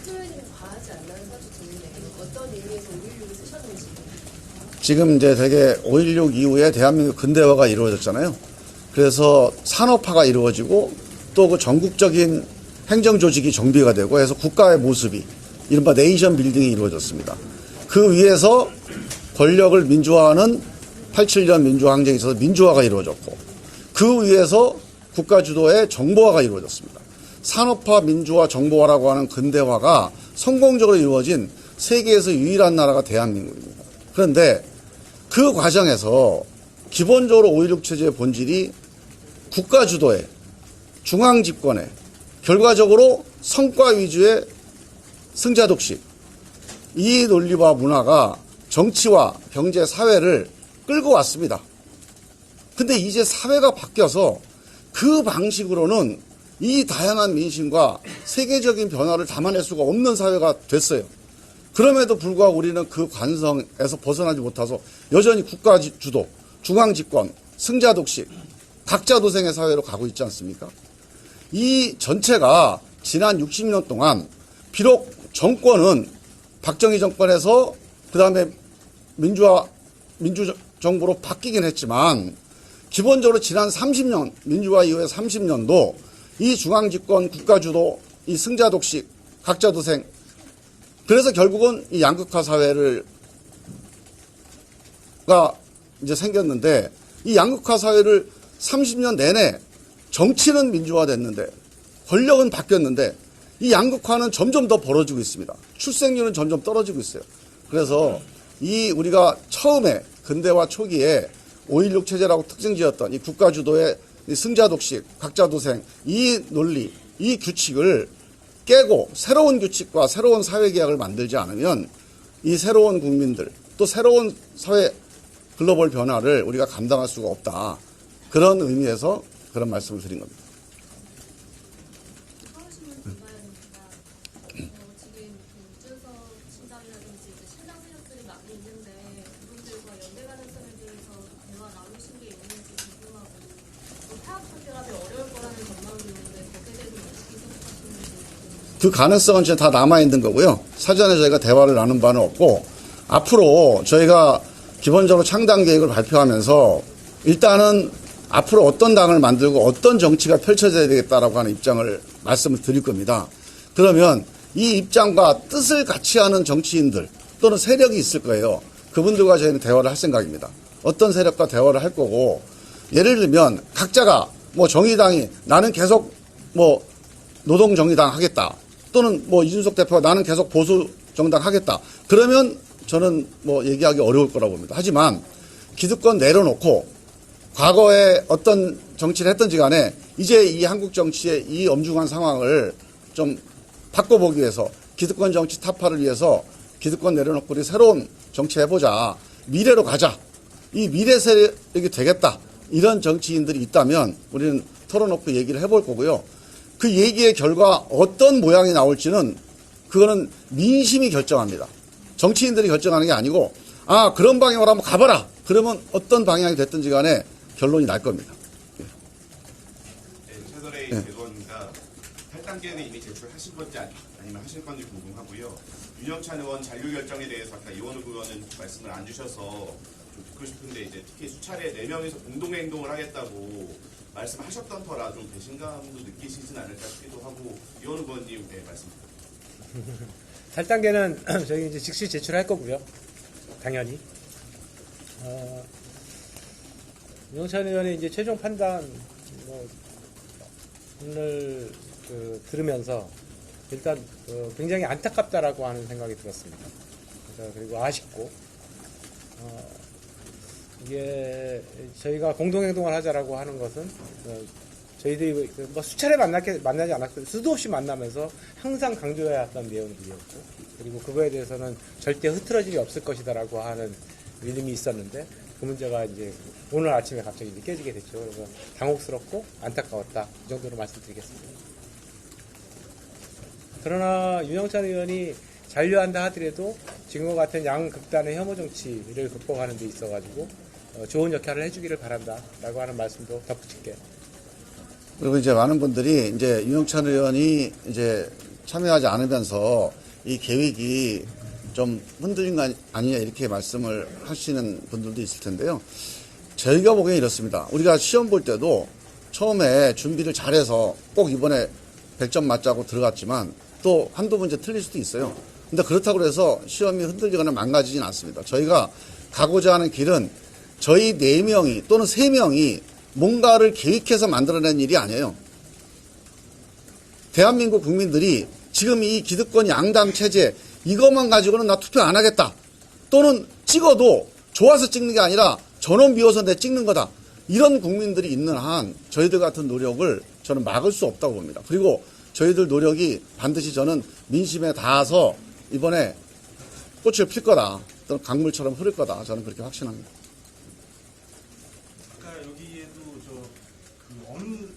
표현이 좀 과하지 않나는 사실 드는데 어떤 의미에서 5.16을 쓰셨는지. 지금 이제 되게 5.16 이후에 대한민국 근대화가 이루어졌잖아요. 그래서 산업화가 이루어지고 또 그 전국적인 행정조직이 정비가 되고 해서 국가의 모습이 이른바 네이션 빌딩이 이루어졌습니다. 그 위에서 권력을 민주화하는 87년 민주화 항쟁에 있어서 민주화가 이루어졌고 그 위에서 국가 주도의 정보화가 이루어졌습니다. 산업화, 민주화, 정보화라고 하는 근대화가 성공적으로 이루어진 세계에서 유일한 나라가 대한민국입니다. 그런데 그 과정에서 기본적으로 5.16 체제의 본질이 국가 주도의 중앙 집권의 결과적으로 성과 위주의 승자 독식, 이 논리와 문화가 정치와 경제, 사회를 끌고 왔습니다. 근데 이제 사회가 바뀌어서 그 방식으로는 이 다양한 민심과 세계적인 변화를 담아낼 수가 없는 사회가 됐어요. 그럼에도 불구하고 우리는 그 관성에서 벗어나지 못해서 여전히 국가 주도, 중앙 집권, 승자 독식, 각자 도생의 사회로 가고 있지 않습니까? 이 전체가 지난 60년 동안 비록 정권은 박정희 정권에서 그 다음에 민주정부로 바뀌긴 했지만 기본적으로 지난 30년, 민주화 이후에 30년도 이 중앙집권, 국가주도, 이 승자독식, 각자도생, 그래서 결국은 이 양극화 사회가 이제 생겼는데 이 양극화 사회를 30년 내내 정치는 민주화됐는데 권력은 바뀌었는데 이 양극화는 점점 더 벌어지고 있습니다. 출생률은 점점 떨어지고 있어요. 그래서 이 우리가 처음에 근대화 초기에 5.16 체제라고 특징 지었던 이 국가주도의 이 승자독식, 각자도생, 이 논리, 이 규칙을 깨고 새로운 규칙과 새로운 사회계약을 만들지 않으면 이 새로운 국민들 또 새로운 사회 글로벌 변화를 우리가 감당할 수가 없다. 그런 의미에서 그런 말씀을 드린 겁니다. 그 가능성은 지금 다 남아있는 거고요. 사전에 저희가 대화를 나눈 바는 없고 앞으로 저희가 기본적으로 창당 계획을 발표하면서 일단은 앞으로 어떤 당을 만들고 어떤 정치가 펼쳐져야 되겠다라고 하는 입장을 말씀을 드릴 겁니다. 그러면 이 입장과 뜻을 같이 하는 정치인들 또는 세력이 있을 거예요. 그분들과 저희는 대화를 할 생각입니다. 어떤 세력과 대화를 할 거고 예를 들면 각자가 뭐 정의당이 나는 계속 뭐 노동정의당 하겠다. 또는 뭐 이준석 대표가 나는 계속 보수정당 하겠다. 그러면 저는 뭐 얘기하기 어려울 거라고 봅니다. 하지만 기득권 내려놓고 과거에 어떤 정치를 했든지 간에 이제 이 한국 정치의 이 엄중한 상황을 좀 바꿔보기 위해서 기득권 정치 타파를 위해서 기득권 내려놓고 우리 새로운 정치 해보자. 미래로 가자. 이 미래 세력이 되겠다. 이런 정치인들이 있다면 우리는 털어놓고 얘기를 해볼 거고요. 그 얘기의 결과 어떤 모양이 나올지는 그거는 민심이 결정합니다. 정치인들이 결정하는 게 아니고 아 그런 방향으로 한번 가봐라. 그러면 어떤 방향이 됐든지 간에 결론이 날 겁니다. 최선의 대의원입니다. 탈당계는 이미 제출하신 건지 아니면 하실 건지 궁금하고요. 윤영찬 의원 잔류 결정에 대해서 아까 이원욱 의원은 말씀을 안 주셔서 좀 듣고 싶은데 이제 특히 수차례 4명이서 공동 행동을 하겠다고 말씀하셨던 터라 좀 배신감도 느끼시진 않을까 싶기도 하고 이원욱 의원님 말씀. 탈당계는 저희 이제 즉시 제출할 거고요. 당연히. 윤영찬 의원의 이제 최종 판단을 들으면서 일단 굉장히 안타깝다라고 하는 생각이 들었습니다. 그리고 아쉽고 이게 저희가 공동행동을 하자라고 하는 것은 저희들이 뭐 수차례 만나지 않았고 수도 없이 만나면서 항상 강조해야 했던 내용들이었고 그리고 그거에 대해서는 절대 흐트러짐이 없을 것이다라고 하는 믿음이 있었는데 그 문제가 이제 오늘 아침에 갑자기 이제 깨지게 됐죠. 그래서 당혹스럽고 안타까웠다. 이 정도로 말씀드리겠습니다. 그러나 윤영찬 의원이 잔류한다 하더라도 지금과 같은 양극단의 혐오 정치를 극복하는 데 있어가지고 좋은 역할을 해주기를 바란다라고 하는 말씀도 덧붙일게요. 그리고 이제 많은 분들이 이제 윤영찬 의원이 이제 참여하지 않으면서 이 계획이 좀 흔들린 거 아니냐 이렇게 말씀을 하시는 분들도 있을 텐데요. 저희가 보기엔 이렇습니다. 우리가 시험 볼 때도 처음에 준비를 잘해서 꼭 이번에 100점 맞자고 들어갔지만 또 한두 문제 틀릴 수도 있어요. 근데 그렇다고 해서 시험이 흔들리거나 망가지진 않습니다. 저희가 가고자 하는 길은 저희 4명이 또는 3명이 뭔가를 계획해서 만들어낸 일이 아니에요. 대한민국 국민들이 지금 이 기득권 양당 체제 이것만 가지고는 나 투표 안 하겠다. 또는 찍어도 좋아서 찍는 게 아니라 전원 비워서 내 찍는 거다. 이런 국민들이 있는 한 저희들 같은 노력을 저는 막을 수 없다고 봅니다. 그리고 저희들 노력이 반드시 저는 민심에 닿아서 이번에 꽃을 필 거다. 또는 강물처럼 흐를 거다. 저는 그렇게 확신합니다. 아까 여기에도 그 어느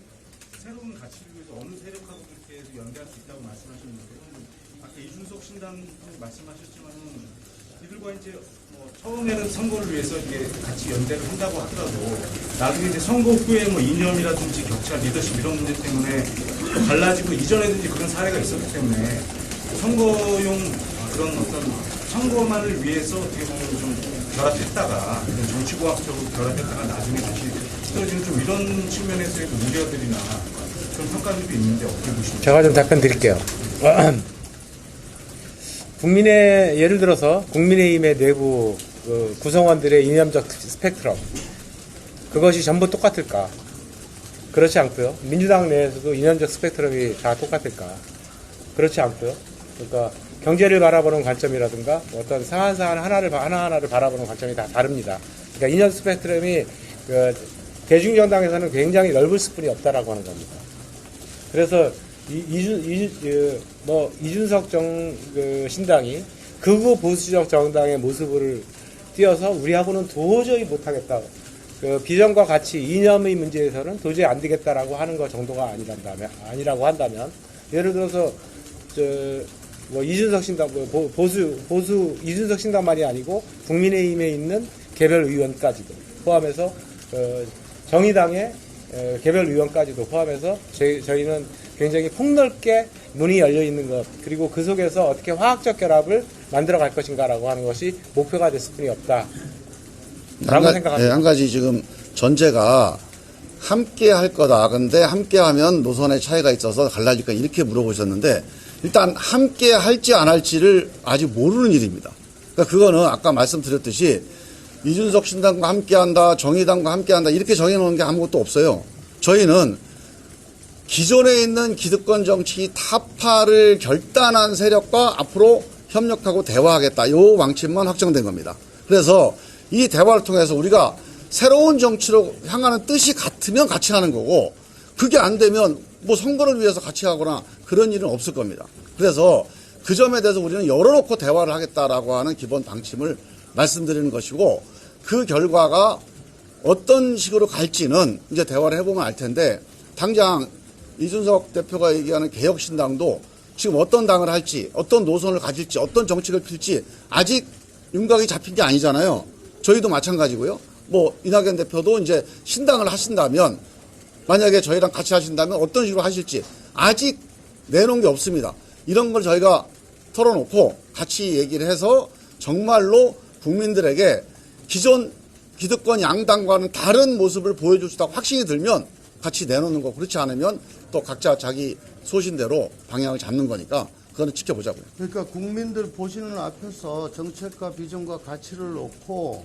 새로운 가치를 위해서 어느 세력하고 그렇게 연대할 수 있다고 말씀하셨는데요. 아까 이준석 신당도 말씀하셨지만은 이들과 이제 처음에는 선거를 위해서 이게 같이 연대를 한다고 하더라도 나중에 이제 선거 후에 이념이라든지 격차, 리더십 이런 문제 때문에 갈라지고 이전에도 이제 그런 사례가 있었기 때문에 선거용 그런 어떤 선거만을 위해서 어떻게 보면 좀 결합했다가 정치공학적으로 결합했다가 나중에 다시 쓰러지는 좀 이런 측면에서의 우려들이나 그런 평가들도 있는데 어떻게 보십니까? 제가 좀 답변 드릴게요. 국민의 예를 들어서 국민의힘의 내부 구성원들의 이념적 스펙트럼 그것이 전부 똑같을까? 그렇지 않고요. 민주당 내에서도 이념적 스펙트럼이 다 똑같을까? 그렇지 않고요. 그러니까 경제를 바라보는 관점이라든가 어떤 사안 하나하나를 바라보는 관점이 다 다릅니다. 그러니까 이념 스펙트럼이 대중정당에서는 굉장히 넓을 수뿐이 없다라고 하는 겁니다. 그래서 이준석 신당이 극우 보수적 정당의 모습을 띄어서 우리하고는 도저히 못하겠다. 비전과 가치, 이념의 문제에서는 도저히 안 되겠다라고 하는 것 정도가 아니라고 한다면, 예를 들어서 이준석 신당 보수 이준석 신당만이 아니고 국민의힘에 있는 개별 의원까지도 포함해서 정의당의 개별 의원까지도 포함해서 저희는 굉장히 폭넓게 문이 열려 있는 것, 그리고 그 속에서 어떻게 화학적 결합을 만들어 갈 것인가라고 하는 것이 목표가 됐을 뿐이 없다라고 생각합니다. 한 가지 지금 전제가 함께 할 거다. 근데 함께 하면 노선의 차이가 있어서 갈라질까 이렇게 물어보셨는데, 일단 함께 할지 안 할지를 아직 모르는 일입니다. 그러니까 그거는 아까 말씀드렸듯이 이준석 신당과 함께 한다, 정의당과 함께 한다 이렇게 정해놓은 게 아무것도 없어요. 저희는 기존에 있는 기득권 정치 타파를 결단한 세력과 앞으로 협력하고 대화하겠다. 요 방침만 확정된 겁니다. 그래서 이 대화를 통해서 우리가 새로운 정치로 향하는 뜻이 같으면 같이 하는 거고, 그게 안 되면 선거를 위해서 같이 하거나 그런 일은 없을 겁니다. 그래서 그 점에 대해서 우리는 열어놓고 대화를 하겠다라고 하는 기본 방침을 말씀드리는 것이고, 그 결과가 어떤 식으로 갈지는 이제 대화를 해보면 알 텐데, 당장 이준석 대표가 얘기하는 개혁신당도 지금 어떤 당을 할지, 어떤 노선을 가질지, 어떤 정책을 필지 아직 윤곽이 잡힌 게 아니잖아요. 저희도 마찬가지고요. 이낙연 대표도 이제 신당을 하신다면, 만약에 저희랑 같이 하신다면 어떤 식으로 하실지 아직 내놓은 게 없습니다. 이런 걸 저희가 털어놓고 같이 얘기를 해서 정말로 국민들에게 기존 기득권 양당과는 다른 모습을 보여줄 수 있다고 확신이 들면 같이 내놓는 거, 그렇지 않으면 또 각자 자기 소신대로 방향을 잡는 거니까 그거는 지켜보자고요. 그러니까 국민들 보시는 앞에서 정책과 비전과 가치를 놓고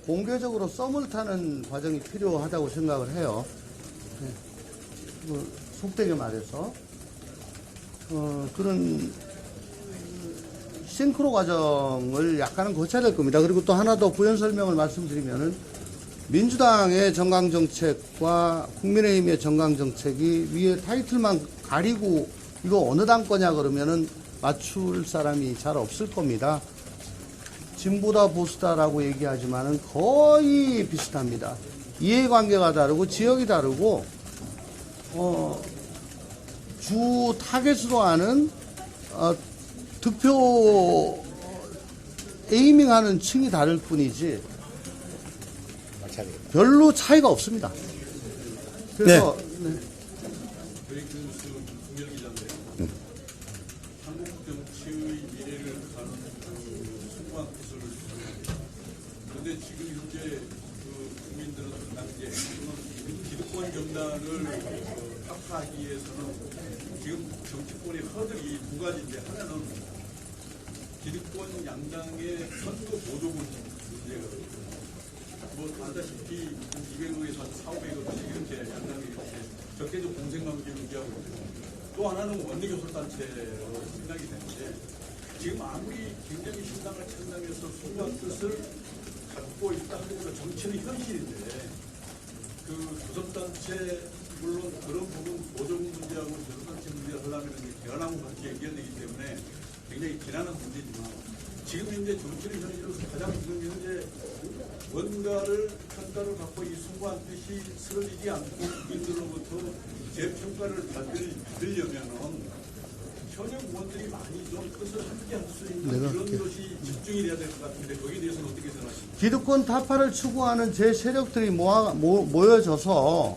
공개적으로 썸을 타는 과정이 필요하다고 생각을 해요. 속되게 말해서 그런 싱크로 과정을 약간은 거쳐야 될 겁니다. 그리고 또 하나 더 부연 설명을 말씀드리면은, 민주당의 정강정책과 국민의힘의 정강정책이 위에 타이틀만 가리고 이거 어느 당 거냐 그러면은 맞출 사람이 잘 없을 겁니다. 진보다 보수다라고 얘기하지만은 거의 비슷합니다. 이해관계가 다르고 지역이 다르고 주 타겟으로 하는 득표 에이밍하는 층이 다를 뿐이지 별로 차이가 없습니다. 그래서 네. 한국 정치의 미래를 가는 숭고한 구슬을 그런데 지금 현재 국민들은 단계 기득권 정당을 타파하기 위해서는 지금 정치권의 허들이 두 가지인데, 하나는 기득권 양당의 선거 보조금 문제가 뭐 알다시피 200억에서 400억 이렇게 양당이 이렇게 적게적 공생관계를 유지하고 있고 또 하나는 원내교섭단체로 생각이 되는데 지금 아무리 굉장히 신당을 창당해서 수많은 뜻을 갖고 있다 하더라도 정치는 현실인데 그 교섭단체 물론 그런 부분 보조금 문제하고 교섭단체 문제를 하려면 대화나무 같이 연결되기 때문에 굉장히 지난한 문제지만 지금 현재 정치는 현실로서 가장 지금 현재 뭔가를 평가를 갖고 이 숭고한 뜻이 쓰러지지 않고 국민들로부터 재평가를 받으려면은 현역 의원들이 많이 좀 뜻을 함께 할 수 있는 이런 것이 집중이 돼야 될 것 같은데 거기에 대해서는 어떻게 생각하십니까? 기득권 타파를 추구하는 제 세력들이 모여져서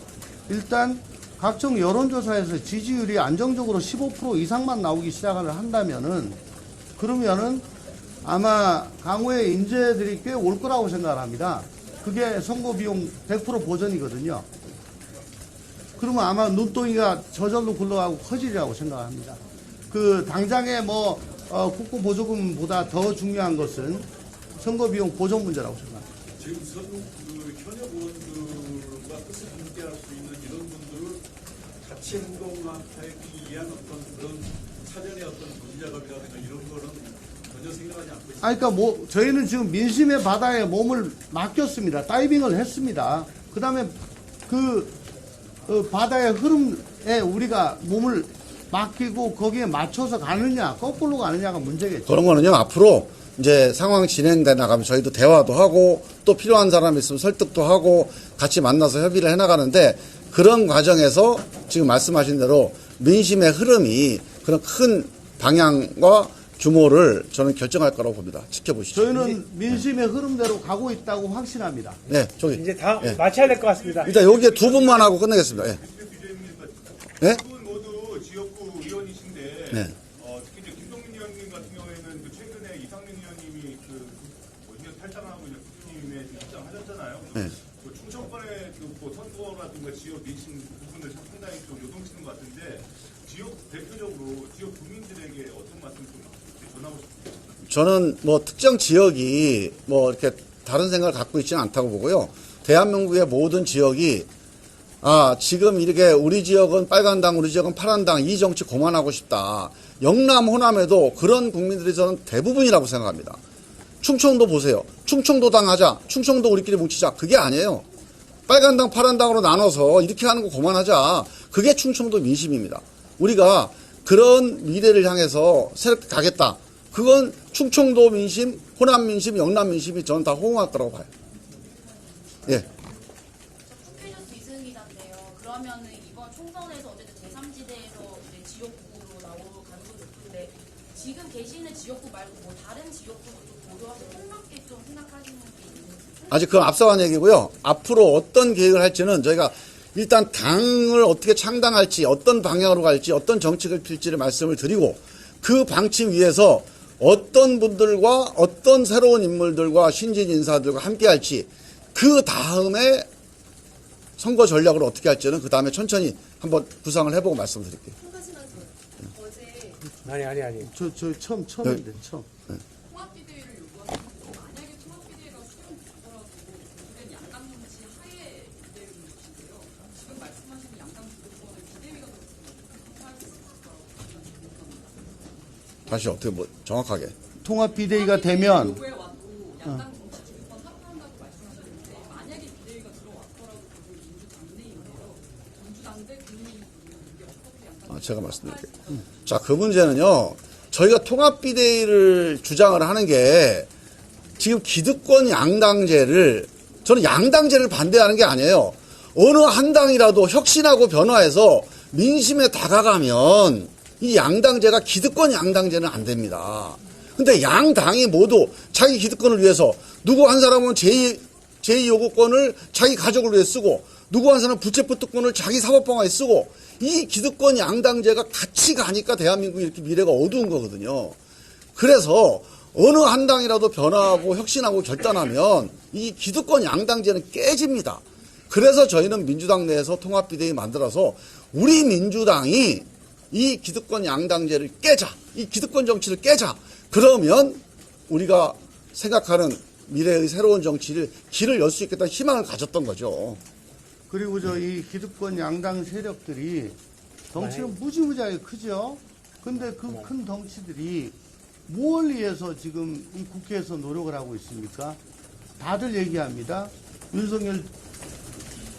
일단 각종 여론조사에서 지지율이 안정적으로 15% 이상만 나오기 시작을 한다면은 그러면은 아마 강호의 인재들이 꽤 올 거라고 생각을 합니다. 그게 선거 비용 100% 보전이거든요. 그러면 아마 눈덩이가 저절로 굴러가고 커지리라고 생각합니다. 그 당장의 국고 보조금보다 더 중요한 것은 선거 비용 보전 문제라고 생각합니다. 지금 현역 의원들과 뜻을 함께 할 수 있는 이런 분들을 같이 행동하기 위한 어떤 그런 사전의 어떤 전자갑이라든가 이런 거는 전혀 생각하지 않고 있습니다. 그러니까 저희는 지금 민심의 바다에 몸을 맡겼습니다. 다이빙을 했습니다. 그 다음에 바다의 흐름에 우리가 몸을 맡기고 거기에 맞춰서 가느냐, 거꾸로 가느냐가 문제겠죠. 그런 거는요, 앞으로 이제 상황 진행돼 나가면 저희도 대화도 하고 또 필요한 사람이 있으면 설득도 하고 같이 만나서 협의를 해 나가는데 그런 과정에서 지금 말씀하신 대로 민심의 흐름이 그런 큰 방향과 규모를 저는 결정할 거라고 봅니다. 지켜보시죠. 저희는 민심의 흐름대로 가고 있다고 확신합니다. 네, 저기. 이제 다 마쳐야 될 것 같습니다. 일단 여기에 두 분만 하고 끝내겠습니다. 예. 네? 두분 모두 지역구 의원이신데 네. 특히 이제 김동민 의원님 같은 경우에는 최근에 이상민 의원님이 탈당하고 이제 국회의원님에 입장하셨잖아요. 네. 충청권의 선거라든가 지역 민심 부분을 상당히 좀 요동치는 것 같은데 대표적으로 지역 국민들에게 어떤 말씀 좀 전하고 싶습니다. 저는 특정 지역이 이렇게 다른 생각을 갖고 있지는 않다고 보고요. 대한민국의 모든 지역이 지금 이렇게 우리 지역은 빨간당, 우리 지역은 파란당 이 정치 그만하고 싶다. 영남, 호남에도 그런 국민들이 저는 대부분이라고 생각합니다. 충청도 보세요. 충청도 당하자. 충청도 우리끼리 뭉치자. 그게 아니에요. 빨간당, 파란당으로 나눠서 이렇게 하는 거 그만하자. 그게 충청도 민심입니다. 우리가 그런 미래를 향해서 새롭게 가겠다. 그건 충청도 민심, 호남 민심, 영남 민심이 저는 다 호응할 거라고 봐요. 예. 국회의원 이승기자인데요. 그러면은 이번 총선에서 어쨌든 제3지대에서 이제 지역구로 나오고 가는 건 좋던데 지금 계시는 지역구 말고 다른 지역구도 좀 고려해서 폭넓게 좀 생각하시는 게 있는지. 아직 그건 앞서간 얘기고요. 앞으로 어떤 계획을 할지는 저희가 일단 당을 어떻게 창당할지, 어떤 방향으로 갈지, 어떤 정책을 필지를 말씀을 드리고 그 방침 위에서 어떤 분들과 어떤 새로운 인물들과 신진 인사들과 함께 할지 그 다음에 선거 전략을 어떻게 할지는 그 다음에 천천히 한번 구상을 해보고 말씀드릴게요. 아니. 저 처음인데, 처음. 네. 통합비대위를 요구하는 만약에 통합비대위가 수용되더라도 그게 양당 정치 하에 비대위인 것인데요. 지금 말씀하시는 양당 주도권을 비대위가 할 수 있을까요? 다시 어떻게 정확하게. 통합 비대위가 되면 요구해 와도 양당 정치 주도권 합의한다고 말씀하셨는데 만약에 비대위가 들어왔더라도 민주당 내인데요. 민주당 대 국민의힘 이게 어떻게 양당 제가 말씀드릴게요. 자, 그 문제는요. 저희가 통합비대위를 주장을 하는 게 지금 기득권 양당제를 저는 양당제를 반대하는 게 아니에요. 어느 한 당이라도 혁신하고 변화해서 민심에 다가가면 이 양당제가 기득권 양당제는 안 됩니다. 근데 양당이 모두 자기 기득권을 위해서 누구 한 사람은 제2요구권을 자기 가족을 위해 쓰고 누구 한 사람은 부채프 특권을 자기 사법방어에 쓰고 이 기득권 양당제가 같이 가니까 대한민국이 이렇게 미래가 어두운 거거든요. 그래서 어느 한 당이라도 변화하고 혁신하고 결단하면 이 기득권 양당제는 깨집니다. 그래서 저희는 민주당 내에서 통합비대위 만들어서 우리 민주당이 이 기득권 양당제를 깨자, 이 기득권 정치를 깨자. 그러면 우리가 생각하는 미래의 새로운 정치를 길을 열 수 있겠다는 희망을 가졌던 거죠. 그리고 이 기득권 양당 세력들이 덩치는 무지무지하게 크죠. 근데 그 큰 덩치들이 뭘 위해서 지금 이 국회에서 노력을 하고 있습니까? 다들 얘기합니다. 윤석열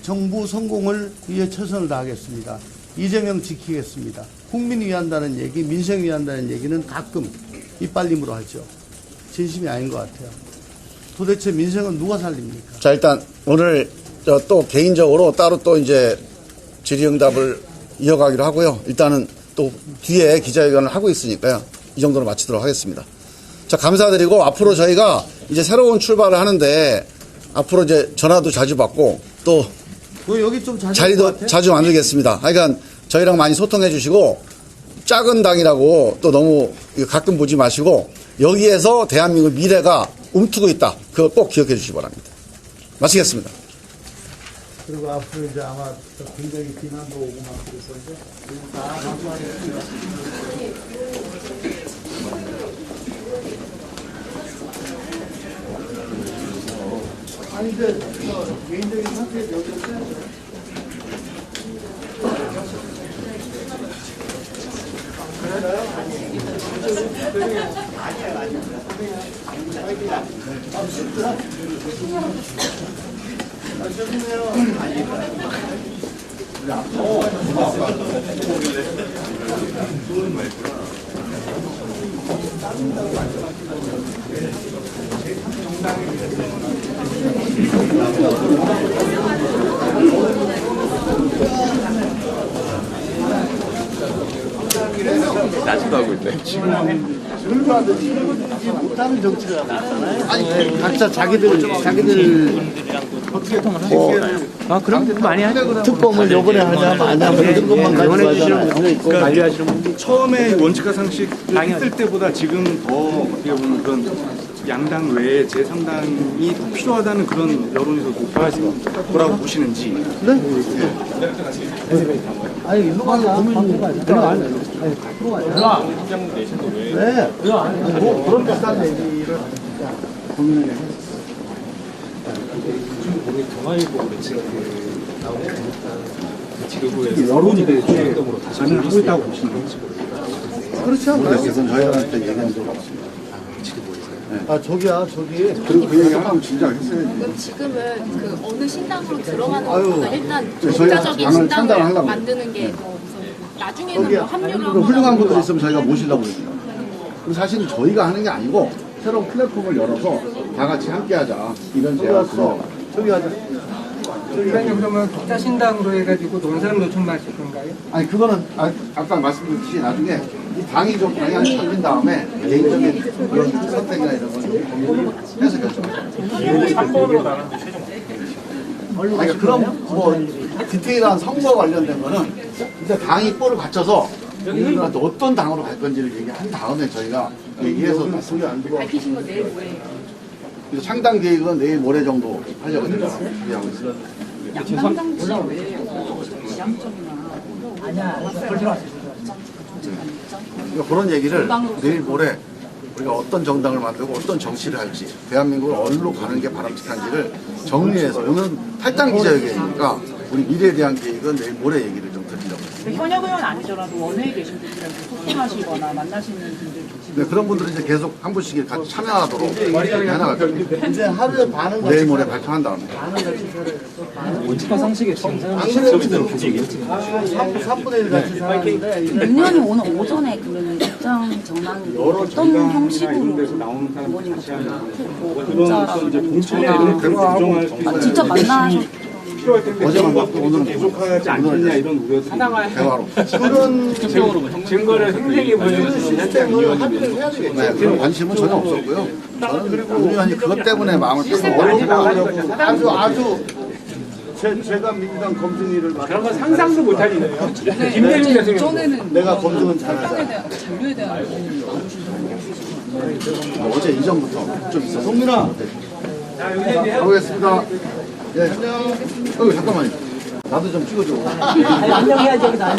정부 성공을 위해 최선을 다하겠습니다. 이재명 지키겠습니다. 국민 위한다는 얘기, 민생 위한다는 얘기는 가끔 이빨림으로 하죠. 진심이 아닌 것 같아요. 도대체 민생은 누가 살립니까? 자, 일단 오늘 또 개인적으로 따로 또 이제 질의응답을 이어가기로 하고요. 일단은 또 뒤에 기자회견을 하고 있으니까요. 이 정도로 마치도록 하겠습니다. 자, 감사드리고 앞으로 저희가 이제 새로운 출발을 하는데 앞으로 이제 전화도 자주 받고 또 여기 좀 자리도 자주 만들겠습니다. 하여간 저희랑 많이 소통해 주시고 작은 당이라고 또 너무 가끔 보지 마시고 여기에서 대한민국 미래가 움트고 있다. 그거 꼭 기억해 주시기 바랍니다. 마치겠습니다. 그리고 앞으로 이제 아마 굉장히 비난도 오고 막 그럴 건데 다 감사하겠습니다. 아니 근데 개인적인 상태에 여쭤보세요. 나지도 하고 있네. 지금 못하는 정치가 나잖아요. 아니 각자 자기들 어떻게 그럼 많이 하죠. 특검을 요번에 하냐 마냐 그런 것만 가지고 하잖아요. 처음에 원칙과 상식 했을 때보다 지금 더 어떻게 보면 그런 양당 외에 제3당이 더 필요하다는 그런 여론이 더 높아진 거라고 보시는지. 네? 아니 일로 가자. 방금 가자. 들어가자. 아니 앞으로 가자. 네. 뭐 그런 비슷한 얘기를 고민을 해. 지금 우리 동아일보 매체 나오는 지도부에서 여론이 주행동으로 다시 하고 있다고 보시는 거죠. 그렇지 않나요? 그래서 저희한테 얘기한 적 없습니다. 아 저기야 저기. 그리고 그 얘기 하면 진작 했어야지. 그럼 지금은 그 어느 신당으로 들어가는 아유, 것보다 일단 저희가 독자적인 당을 신당을 창당하려고. 만드는 게 더 우선 나중에는 저기 뭐 합류를 훌륭한 하거나 분들 있으면 저희가 모시려고 그랬습니다. 그리고 사실은 저희가 하는 게 아니고 새로운 플랫폼을 열어서 다 같이 함께하자 이런 제안을 저기 하자. 의장님 그러면 독자 신당으로 해가지고 논사람 요청만 하실 건가요? 아니 그거는 아까 말씀드렸듯이 나중에 이 당이 좀 방향을 잡힌 다음에 개인적인 그런 선택이나 이런 걸 해서 결정하죠. 3번으로 나가는데 최종. 아니 그럼 뭐 디테일한 선거 관련된 거는 이제 당이 꼴을 갖춰서 우리들한테 어떤 당으로 갈 건지를 얘기한 다음에 저희가 얘기해서 밝히신 건 내일 모레예요. 그래서 창당 계획은 내일 모레 정도 하려고 준비하고 있습니다. 양당당지 왜 지향점이나 아니야. 그러니까 그런 얘기를 내일 모레 우리가 어떤 정당을 만들고 어떤 정치를 할지 대한민국을 어디로 가는 게 바람직한지를 정리해서 오늘은 탈당 기자회견이니까 우리 미래에 대한 계획은 내일 모레 얘기를 좀 드리려고 합니다. 현역 의원 아니더라도 원외에 계신 분들한테 소통하시거나 만나시는 분들 계시나요? 네, 그런 분들은 이제 계속 한 분씩 같이 참여하도록 해나갈 겁니다. 이제 하루에 반은 내일 모레 발표한 다음에. 원칙과 상식에 지금 정치대로 계속 얘기했지. 3분의 1 같이 사는데 윤 의원님 오늘 오전에 그러면 입장 전환 어떤 형식으로 의원님과 문자라고 직접 만나셨 어제만 봤고 오늘은 계속하지 않느냐 이런 우려들이 대화로. 그런 증거를 생생히 보여주시는 네, 그런 관심은 전혀 없었고요. 저는 윤 의원이 그것 때문에 마음을 빼고 어려워하려고 아주 제가 민주당 검증위를 그런 건 상상도 못할 일이에요. 김대중 대통령 내가 검증은 잘하자. 자료에 대한 어제 이전부터 좀 있어서. 송민아. 가보겠습니다. 네. 안녕. 잠깐만요. 나도 좀 찍어줘. 안녕해야지 여기다.